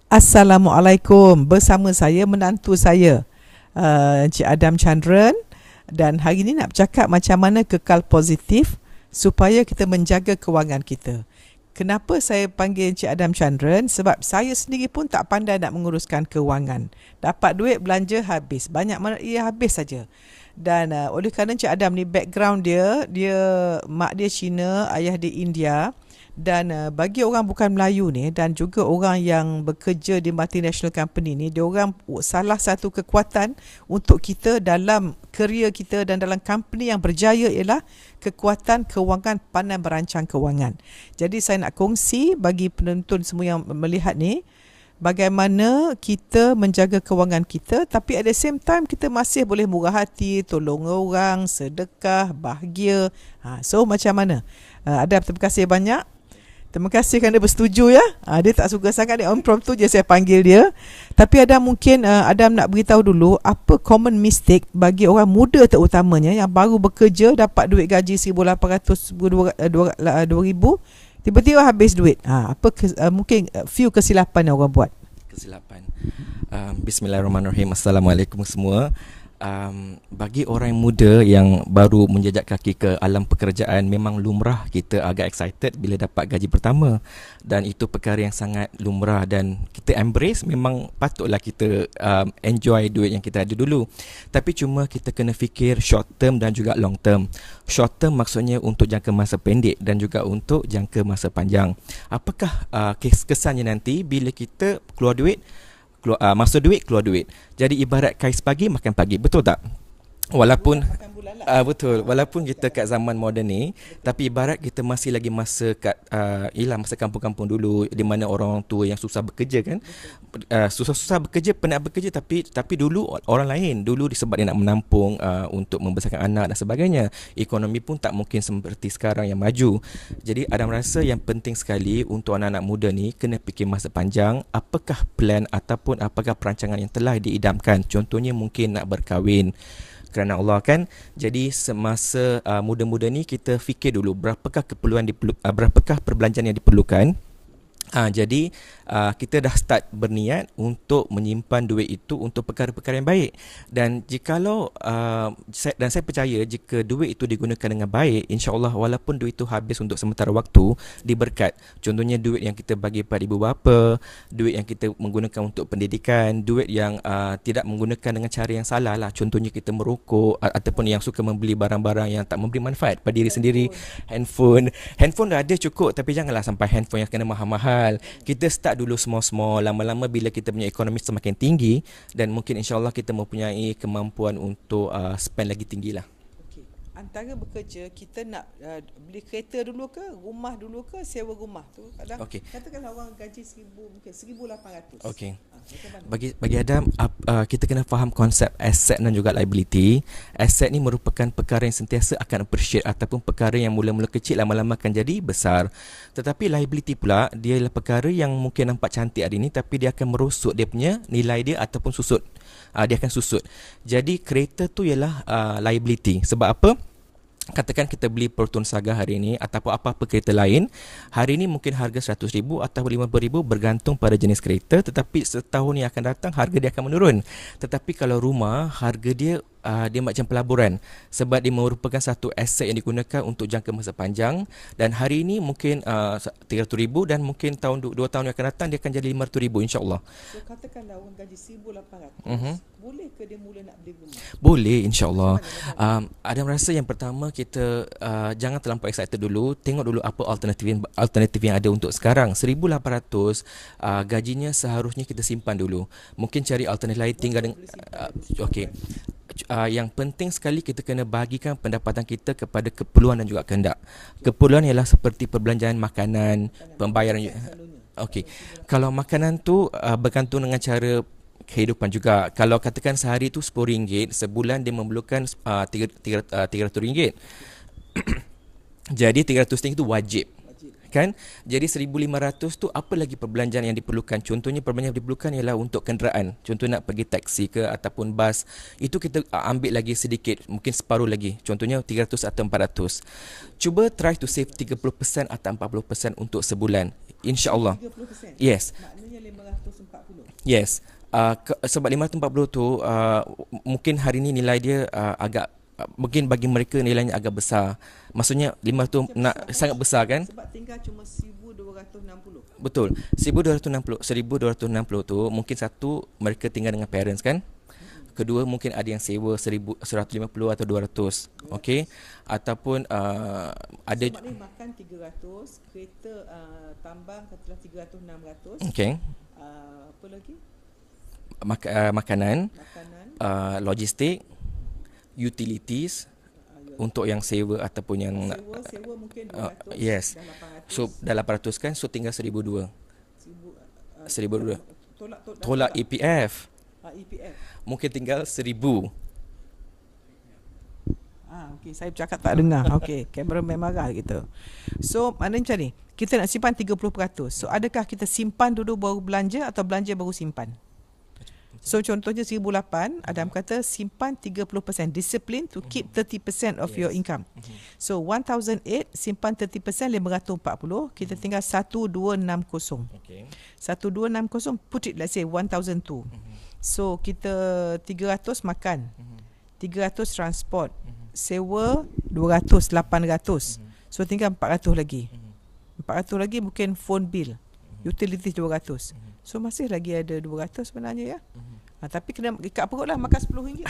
Assalamualaikum. Bersama saya menantu saya, Encik Adam Chandran, dan hari ini nak bercakap macam mana kekal positif supaya kita menjaga kewangan kita. Kenapa saya panggil Encik Adam Chandran? Sebab saya sendiri pun tak pandai nak menguruskan kewangan. Dapat duit, belanja habis. Banyak mana ia habis saja. Dan oleh kerana Encik Adam ni background dia mak dia Cina, ayah dia India. Dan bagi orang bukan Melayu ni dan juga orang yang bekerja di multinational company ni, dia orang salah satu kekuatan untuk kita dalam kerjaya kita dan dalam company yang berjaya ialah kekuatan kewangan, pandai merancang kewangan. Jadi saya nak kongsi bagi penonton semua yang melihat ni, bagaimana kita menjaga kewangan kita tapi at the same time kita masih boleh murah hati, tolong orang, sedekah, bahagia. So macam mana? Adam, terima kasih banyak. Terima kasih kerana bersetuju ya. Dia tak suka sangat, dia impromptu je saya panggil dia. Tapi Adam, mungkin Adam nak beritahu dulu apa common mistake bagi orang muda terutamanya yang baru bekerja, dapat duit gaji 1,800, 2,000, tiba-tiba habis duit. Mungkin few kesilapan yang orang buat. Kesilapan. Bismillahirrahmanirrahim. Assalamualaikum semua. Bagi orang yang muda yang baru menjejak kaki ke alam pekerjaan, memang lumrah kita agak excited bila dapat gaji pertama, dan itu perkara yang sangat lumrah dan kita embrace. Memang patutlah kita enjoy duit yang kita ada dulu, tapi cuma kita kena fikir short term dan juga long term. Short term maksudnya untuk jangka masa pendek dan juga untuk jangka masa panjang. Apakah kesannya nanti bila kita keluar duit, masuk duit, keluar duit. Jadi ibarat kais pagi makan pagi, betul tak? Walaupun betul, walaupun kita kat zaman moden ni, tapi ibarat kita masih lagi masa kat masa kampung-kampung dulu, di mana orang tua yang susah bekerja kan. Susah-susah bekerja, penat bekerja, tapi dulu orang lain, dulu disebab dia nak menampung untuk membesarkan anak dan sebagainya. Ekonomi pun tak mungkin seperti sekarang yang maju. Jadi Adam rasa yang penting sekali untuk anak-anak muda ni kena fikir masa panjang, apakah plan ataupun apakah perancangan yang telah diidamkan. Contohnya mungkin nak berkahwin kerana Allah kan. Jadi semasa muda-muda ni kita fikir dulu berapakah berapakah perbelanjaan yang diperlukan. Jadi kita dah start berniat untuk menyimpan duit itu untuk perkara-perkara yang baik. Dan jikalau saya percaya jika duit itu digunakan dengan baik, insya-Allah walaupun duit itu habis untuk sementara waktu, diberkat. Contohnya duit yang kita bagi pada ibu bapa, duit yang kita menggunakan untuk pendidikan, duit yang tidak menggunakan dengan cara yang salah lah. Contohnya kita merokok ataupun yang suka membeli barang-barang yang tak memberi manfaat pada diri sendiri. Handphone dah ada cukup, tapi janganlah sampai handphone yang kena mahal-mahal. Kita start dulu small-small. Lama-lama bila kita punya ekonomi semakin tinggi, dan mungkin insyaAllah kita mempunyai kemampuan untuk spend lagi tinggi lah. Antara bekerja, kita nak beli kereta dulu ke, rumah dulu ke, sewa rumah tu. Katakanlah orang gaji 1,000, mungkin 1,800. Okey. Bagi Adam, kita kena faham konsep asset dan juga liability. Asset ni merupakan perkara yang sentiasa akan appreciate, ataupun perkara yang mula-mula kecil lama-lama akan jadi besar. Tetapi liability pula, dia adalah perkara yang mungkin nampak cantik hari ni, tapi dia akan merosot dia punya nilai dia ataupun susut. Dia akan susut. Jadi kereta tu ialah liability. Sebab apa? Katakan kita beli Proton Saga hari ini ataupun apa-apa kereta lain, hari ini mungkin harga 100,000 atau 50,000 bergantung pada jenis kereta, tetapi setahun yang akan datang harga dia akan menurun. Tetapi kalau rumah, harga dia macam pelaburan, sebab dia merupakan satu aset yang digunakan untuk jangka masa panjang, dan hari ini mungkin 300,000 dan mungkin 2 tahun yang akan datang dia akan jadi 500,000 insya-Allah. So katakanlah orang gaji 1,800, boleh ke dia mula nak beli rumah? Boleh, insya-Allah. Adam rasa yang pertama kita jangan terlampau excited dulu. Tengok dulu apa alternatif yang ada untuk sekarang. 1,800 gajinya seharusnya kita simpan dulu. Mungkin cari alternatif lain, tinggal dengan okey. Yang penting sekali kita kena bahagikan pendapatan kita kepada keperluan dan juga kehendak. Keperluan ialah seperti perbelanjaan makanan, pembayaran. Okey. Kalau makanan tu bergantung dengan cara kehidupan juga. Kalau katakan sehari tu RM10, sebulan dia memerlukan RM300. Jadi RM300 itu wajib. Kan? Jadi 1,500 tu apa lagi perbelanjaan yang diperlukan? Contohnya perbelanjaan yang diperlukan ialah untuk kenderaan. Contoh nak pergi taksi ke ataupun bas. Itu kita ambil lagi sedikit, mungkin separuh lagi. Contohnya 300 atau 400. Cuba try to save 30% atau 40% untuk sebulan. InsyaAllah. 30%? Yes. Maknanya 500 Yes. Sebab 540 tu mungkin hari ni nilai dia agak mungkin bagi mereka nilainya agak besar. Maksudnya 5 tu sangat besar kan? Sebab tinggal cuma 1260. Betul. 1260 tu mungkin satu mereka tinggal dengan parents kan? Kedua mungkin ada yang sewa 150 atau 200. Okey. Ataupun ada maknanya makan 300, kereta tambang katalah 300 600. okey. Apa lagi? Makanan, logistik, utilities untuk yang sewa ataupun yang sewa mungkin 200. yes. Dah 800 kan, so tinggal 1,200. 1,200. Tolak EPF. EPF. Mungkin tinggal 1,000. Okey, saya bercakap tak dengar. Okey, kameraman marah gitu. So, maknanya macam ni. Kita nak simpan 30%. So, adakah kita simpan dulu baru belanja atau belanja baru simpan? So contohnya 1,008, Adam kata simpan 30%, discipline to keep 30% of your income. So 1,008 simpan 30%, 540, kita tinggal 1,260. Okay. 1,260, put it let's say 1,002. So kita 300 makan, 300 transport, sewa 200, 800. So tinggal 400 lagi. 400 lagi mungkin phone bill, utilities 200. So masih lagi ada 200 sebenarnya ya. Tapi kena ikat perut lah, makan RM10.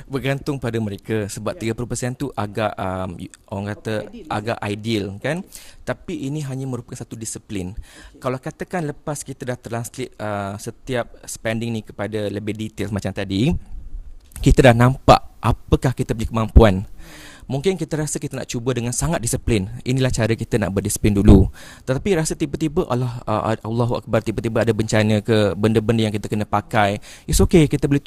Bergantung pada mereka. Sebab 30% tu agak orang kata agak ideal kan. Tapi ini hanya merupakan satu disiplin. Kalau katakan lepas kita dah translate setiap spending ni kepada lebih detail macam tadi, kita dah nampak apakah kita punya kemampuan. Mungkin kita rasa kita nak cuba dengan sangat disiplin. Inilah cara kita nak berdisiplin dulu. Tetapi rasa tiba-tiba Allahu Akbar, tiba-tiba ada bencana ke benda-benda yang kita kena pakai. It's okay, kita boleh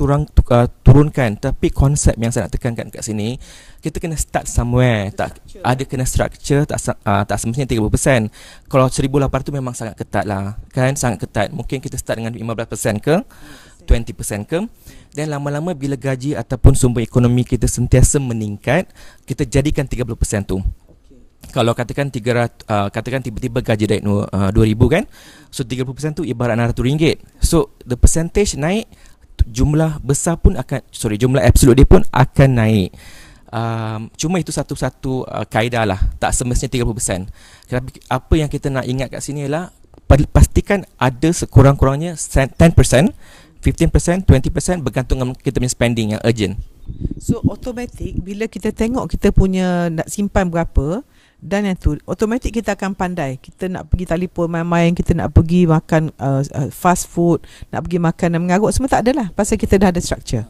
turunkan. Tapi konsep yang saya nak tekankan kat sini, kita kena start somewhere. Ada kena structure, tak semestinya 30%. Kalau 1,800 memang sangat ketat lah. Kan, sangat ketat. Mungkin kita start dengan 15% ke 20% ke. Dan lama-lama bila gaji ataupun sumber ekonomi kita sentiasa meningkat, kita jadikan 30% tu. Kalau katakan 300, katakan tiba-tiba gaji naik 2,000 kan, so 30% tu ibarat RM600. So the percentage naik, jumlah besar pun akan, jumlah absolute dia pun akan naik. Cuma itu satu-satu kaedah lah, tak semestinya 30%. Tapi apa yang kita nak ingat kat sini ialah pastikan ada sekurang-kurangnya 10%, 15%, 20% bergantung dengan kita punya spending yang urgent. So automatic bila kita tengok kita punya nak simpan berapa, dan yang tu automatic kita akan pandai. Kita nak pergi telefon main-main, kita nak pergi makan fast food, nak pergi makan dan mengarut, semua tak adalah pasal kita dah ada structure.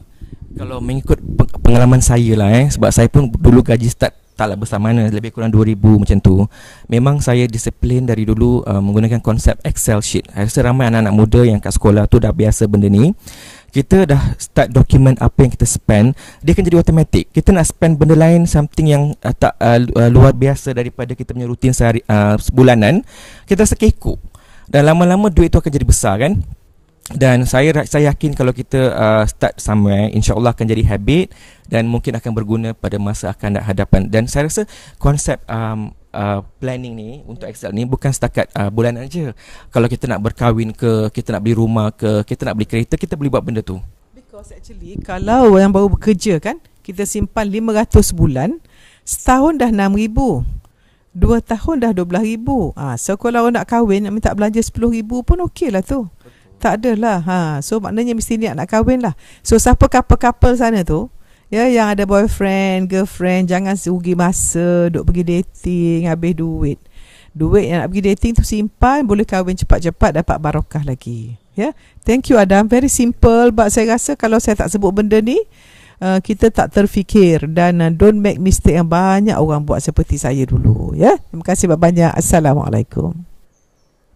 Kalau mengikut pengalaman saya lah sebab saya pun dulu gaji start taklah besar mana, lebih kurang 2,000 macam tu. Memang saya disiplin dari dulu menggunakan konsep Excel sheet. Saya rasa ramai anak-anak muda yang kat sekolah tu dah biasa benda ni. Kita dah start dokumen apa yang kita spend, dia akan jadi automatic. Kita nak spend benda lain, something yang tak luar biasa daripada kita punya rutin sehari sebulanan, kita rasa kekok. Dan lama-lama duit tu akan jadi besar kan. Dan saya yakin kalau kita start somewhere, insya-Allah akan jadi habit dan mungkin akan berguna pada masa akan hadapan. Dan saya rasa konsep planning ni untuk Excel ni bukan setakat bulanan aja. Kalau kita nak berkahwin ke, kita nak beli rumah ke, kita nak beli kereta, kita boleh buat benda tu. Because actually kalau yang baru bekerja kan, kita simpan 500 bulan, setahun dah 6,000. 2 tahun dah 12,000. So kalau orang nak kahwin, nak minta belanja 10,000 pun okey lah tu. Tak adalah. So maknanya mesti niat nak kahwin lah. So siapa couple-couple sana tu, ya, yang ada boyfriend, girlfriend, jangan rugi masa duk pergi dating habis duit. Duit yang nak pergi dating tu simpan, boleh kahwin cepat-cepat, dapat barakah lagi. Ya. Thank you Adam. Very simple, but saya rasa kalau saya tak sebut benda ni, kita tak terfikir. Dan don't make mistake yang banyak orang buat seperti saya dulu. Ya. Terima kasih banyak. Assalamualaikum.